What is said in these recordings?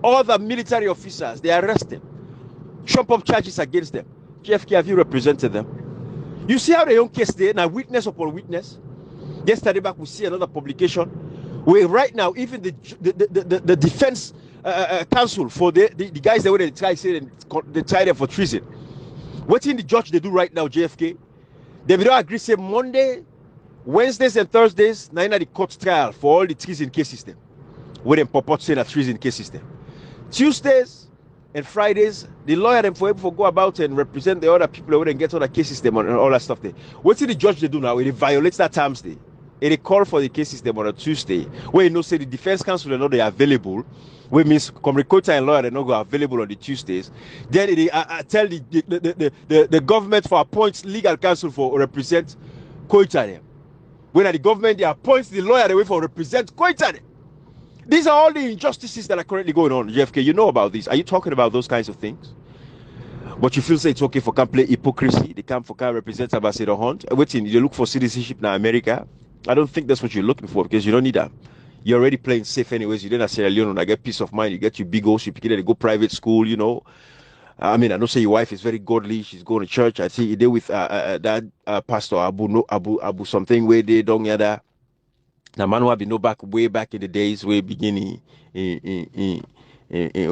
All the military officers, they arrest them. Trump up charges against them. JFK, have you represented them? You see how the young case there, now witness upon witness. Yesterday back, we see another publication where right now, even the defense counsel for the guys that were the guys saying they tried them for treason. What in the judge they do right now, JFK? They will agree say Monday, Wednesdays and Thursdays, now the court trial for all the treason cases them. Where they purport saying a treason cases them. Tuesdays and Fridays, the lawyer them for able to go about and represent the other people who then get other cases them and all that stuff there. What did the judge they do now? It violates that terms day. It call for the cases them on a Tuesday, where you know say the defense counsel they know they are available, which means Comrade and lawyer they not go available on the Tuesdays. Then it tell the government for appoint legal counsel for represent Koita them. When the government they appoints the lawyer they way for represent Koita them. These are all the injustices that are currently going on. JFK, you know about this. Are you talking about those kinds of things? But you feel say it's okay for can play hypocrisy. They can represent Ambassador Hunt. Waiting, you look for citizenship in America. I don't think that's what you're looking for because you don't need that. You're already playing safe anyways. You didn't Sierra Leone. I get peace of mind. You get your big house. You pick it. Go private school. You know. I mean, I know say your wife is very godly. She's going to church. I see you there with that pastor Abu something where they don't get that. Now, man, will be no back way back in the days where beginning in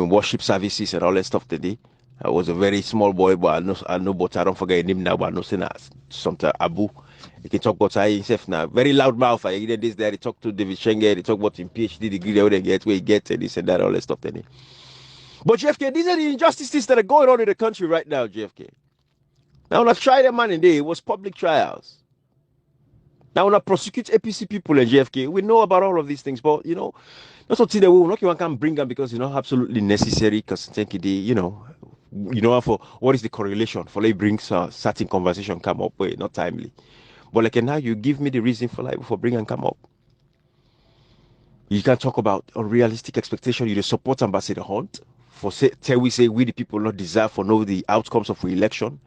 worship services and all that stuff today. I was a very small boy, but I know, but I don't forget him now. But I know saying something Abu. He can talk about himself now. Very loud mouth. I get this there. They talk to David Schengen. They talk about his PhD degree. Where he gets and this and that, all that stuff. Then. But JFK, these are the injustices that are going on in the country right now, JFK. Now, when I tried a man in there, it was public trials. Now, when I prosecute APC people in JFK, we know about all of these things, but, you know, not something that we not can bring them because, you know, absolutely necessary because, you know, for what is the correlation for like brings a certain conversation come up with, not timely. But like now you give me the reason for like for bring and come up. You can talk about unrealistic expectation. You support Ambassador Hunt for say we the people not deserve for know the outcomes of the election.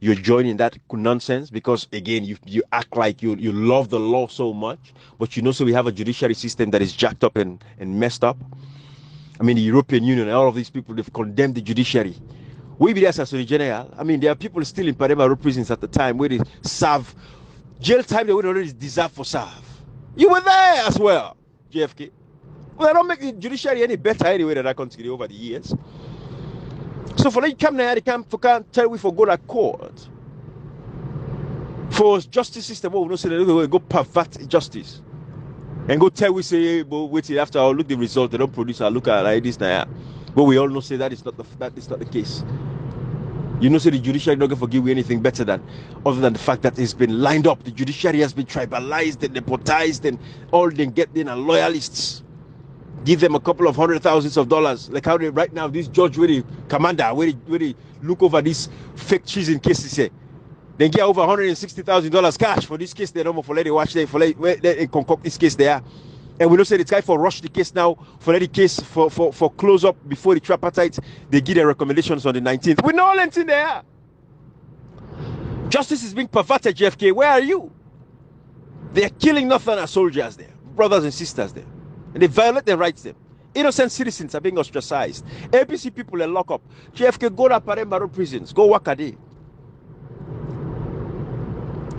You're joining that nonsense because again you act like you love the law so much, but you know so we have a judiciary system that is jacked up and messed up. I mean the European Union and all of these people they've condemned the judiciary. We be there as Attorney General. I mean there are people still in Parema prisons at the time where they serve jail time they would already deserve for serve. You were there as well, JFK. Well, I don't make the judiciary any better anyway than I continue over the years. So for them come there, they can't tell we for go to court. For justice system, we don't say they go pervert justice. And go tell we say, hey, but wait till after I'll look the result, they don't produce, I'll look at like this now. But we all know say that is not the case. You know, say the judiciary not going to forgive you anything better than, other than the fact that it's been lined up. The judiciary has been tribalized and nepotized and all they get in are loyalists. Give them a couple of $100,000s. Like how they right now, this judge, where the commander, where they look over this fake treason cases here. They get over $160,000 cash for this case. They don't for let it watch there, for let it concoct this case there. And we don't say the guy for rush the case now, for let the case for close up before the tripartite, they give their recommendations on the 19th. We know all anything there. Justice is being perverted, JFK. Where are you? They are killing Northern soldiers there, brothers and sisters there. And they violate their rights there. Innocent citizens are being ostracized. APC people are locked up. JFK, go to Parembaro prisons. Go work a day.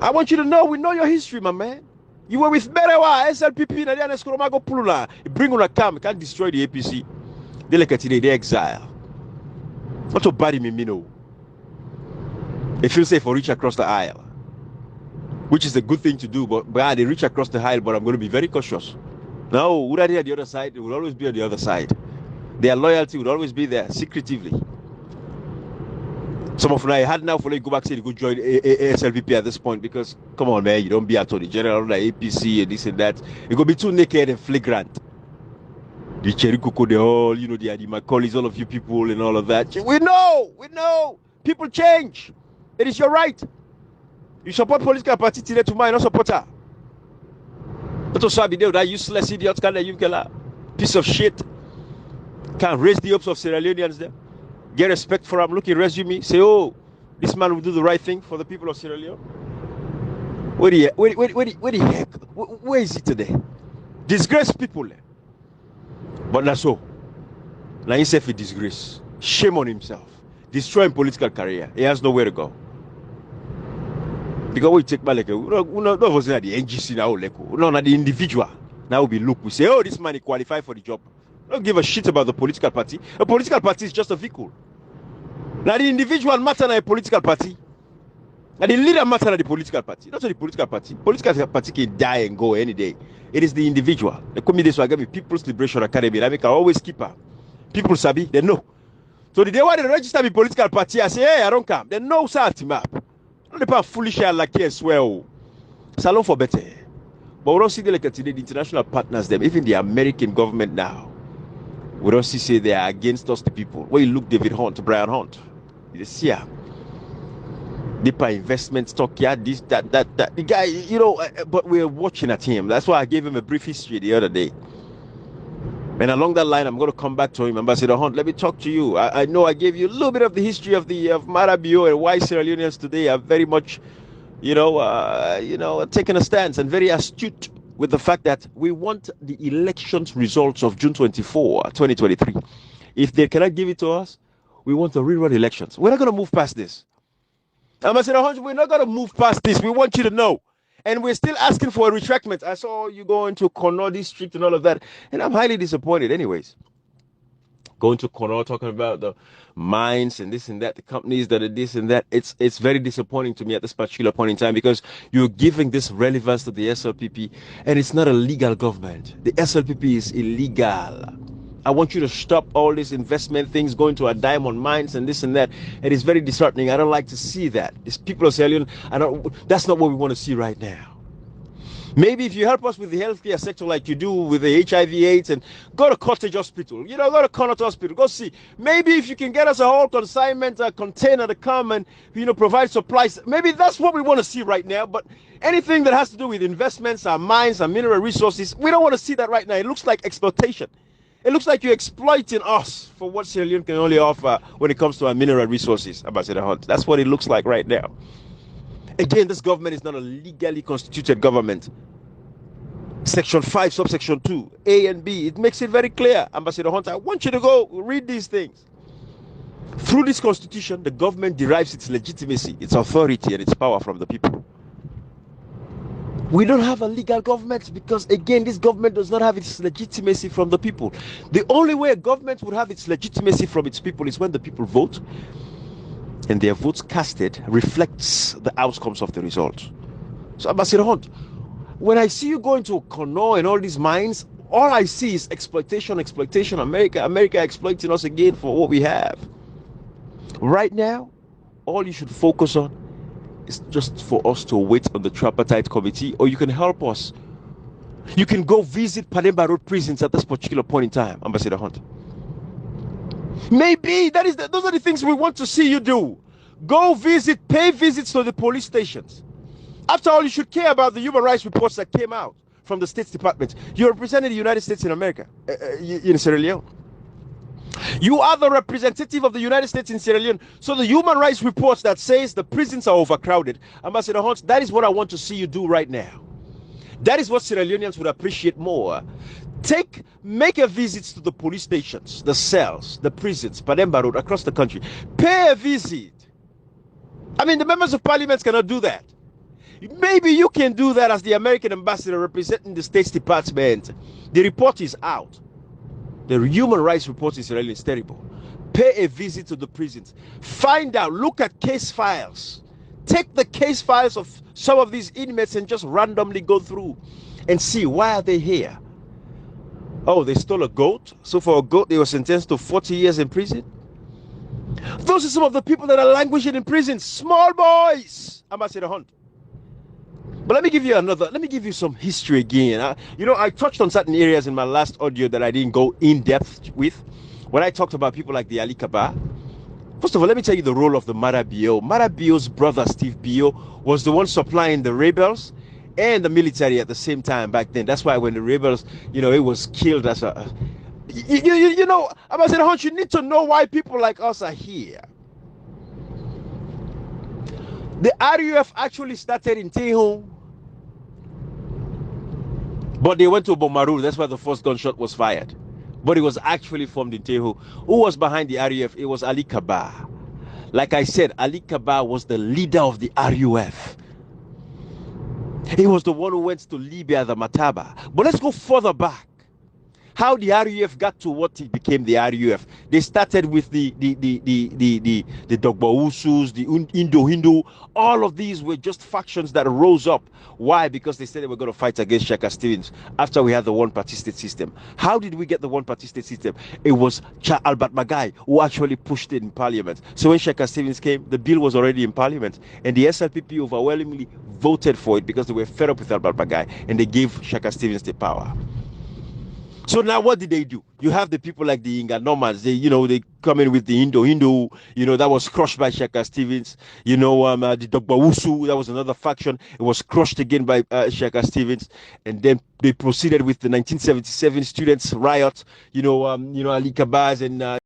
I want you to know, we know your history, my man. You were with Berewa, SLPP, and then Escromago Pulula. Bring on a cam, can't destroy the APC. They like today, they exile. Not to body me, know. They feel safe for reach across the aisle. Which is a good thing to do, but they reach across the aisle, but I'm going to be very cautious. No, who are they on the other side? They will always be on the other side. Their loyalty will always be there, secretively. Some of them I had now for they go back say they go join SLVP at this point because come on man, you don't be Attorney General like APC and this and that. It go be too naked and flagrant. The Cherikuko, they all, you know, the Macaulays, all of you people and all of that. We know. People change. It is your right. You support political party today tomorrow, not support her. But also be there that useless idiot can you get piece of shit. Can't raise the hopes of Sierra Leoneans there. Get respect for him, look at resume, say, oh, this man will do the right thing for the people of Sierra Leone. Where the heck? Where is he today? Disgraced people. But that's so. Now himself a disgrace. Shame on himself. Destroying political career. He has nowhere to go. Because we take back like that was not the NGC now, not the individual. Now we look, we say, oh, this man is qualified for the job. Don't give a shit about the political party. A political party is just a vehicle. Now the individual matter na a political party. Now the leader matter na the political party. Not the political party. Political party can die and go any day. It is the individual. The community so I me People's Liberation Academy. I make always keep her. People sabi, they know. So the day when they register the political party, I say, hey, I don't come. They know something map. Not the part foolish like as well. Salon for better. But we don't see like today the international partners, them, even the American government now. We don't see say they are against us, the people. When you look David Hunt, Brian Hunt, you see ya. Deeper investment stock, yeah, this, that. The guy, you know, but we're watching at him. That's why I gave him a brief history the other day. And along that line, I'm going to come back to him. Ambassador Hunt, let me talk to you. I know I gave you a little bit of the history of Marabio and why Sierra Leoneans today are very much, taking a stance and very astute with the fact that we want the elections results of June 24, 2023. If they cannot give it to us, we want to rerun elections. We're not going to move past this. Ambassador Hunt, we're not going to move past this. We want you to know. And we're still asking for a retractment. I saw you going to Fornah district and all of that. And I'm highly disappointed anyways. Going to Fornah, talking about the mines and this and that, the companies that are this and that. It's very disappointing to me at this particular point in time because you're giving this relevance to the SLPP and it's not a legal government. The SLPP is illegal. I want you to stop all these investment things going to a diamond mines and this and that. It is very disheartening. I don't like to see that. These people are selling. That's not what we want to see right now. Maybe if you help us with the healthcare sector like you do with the HIV/AIDS and go to Cottage Hospital, go to Connaught Hospital, go see. Maybe if you can get us a whole consignment container to come and, provide supplies. Maybe that's what we want to see right now. But anything that has to do with investments, our mines, our mineral resources, we don't want to see that right now. It looks like exploitation. It looks like you're exploiting us for what Sierra Leone can only offer when it comes to our mineral resources, Ambassador Hunt. That's what it looks like right now. Again, this government is not a legally constituted government. Section 5, subsection 2, A and B, it makes it very clear, Ambassador Hunt. I want you to go read these things. Through this constitution, the government derives its legitimacy, its authority, and its power from the people. We don't have a legal government because, again, this government does not have its legitimacy from the people. The only way a government would have its legitimacy from its people is when the people vote and their votes casted reflects the outcomes of the results. So, Ambassador Hunt, when I see you going to Fornah and all these mines, all I see is exploitation, America exploiting us again for what we have. Right now, all you should focus on is just for us to wait on the tripartite committee, or you can help us. You can go visit Panemba Road prisons at this particular point in time, Ambassador Hunt. Maybe those are the things we want to see you do. Go visit, pay visits to the police stations. After all, you should care about the human rights reports that came out from the State Department. You represented the United States in America, in Sierra Leone. You are the representative of the United States in Sierra Leone. So the human rights reports that says the prisons are overcrowded, Ambassador Hunt, that is what I want to see you do right now. That is what Sierra Leoneans would appreciate more. Make a visit to the police stations, the cells, the prisons, Panemba Road, across the country. Pay a visit. I mean, the members of parliament cannot do that. Maybe you can do that as the American ambassador representing the State Department. The report is out. The human rights report in Sierra Leone is terrible. Pay a visit to the prisons. Find out, look at case files. Take the case files of some of these inmates and just randomly go through and see why are they here. Oh, they stole a goat. So for a goat, they were sentenced to 40 years in prison. Those are some of the people that are languishing in prison. Small boys, Ambassador Hunt. But let me give you some history again. I touched on certain areas in my last audio that I didn't go in depth with. When I talked about people like the Ali Kaba. First of all, let me tell you the role of the Marabio. Marabio's brother, Steve Bio, was the one supplying the rebels and the military at the same time back then. That's why when the rebels, it was killed as a... Ambassador Hunt, you need to know why people like us are here. The RUF actually started in Tehong, but they went to Bomaru. That's why the first gunshot was fired. but it was actually formed in Tehu. Who was behind the RUF? It was Ali Kaba. Like I said, Ali Kaba was the leader of the RUF. He was the one who went to Libya, the Mataba. But let's go further back. How the RUF got to what it became the RUF. They started with the Dogbausus, the Indo-Hindu. All of these were just factions that rose up. Why? Because they said they were going to fight against Shaka Stevens after we had the one-party state system. How did we get the one-party state system? It was Albert Magai who actually pushed it in parliament. So when Shaka Stevens came, the bill was already in parliament. And the SLPP overwhelmingly voted for it because they were fed up with Albert Magai. And they gave Shaka Stevens the power. So now what did they do? You have the people like the Inga Normans, they come in with the Hindu, that was crushed by Shaka Stevens. The Dogbausu, that was another faction. It was crushed again by Shaka Stevens. And then they proceeded with the 1977 students' riot, Ali Kabaz and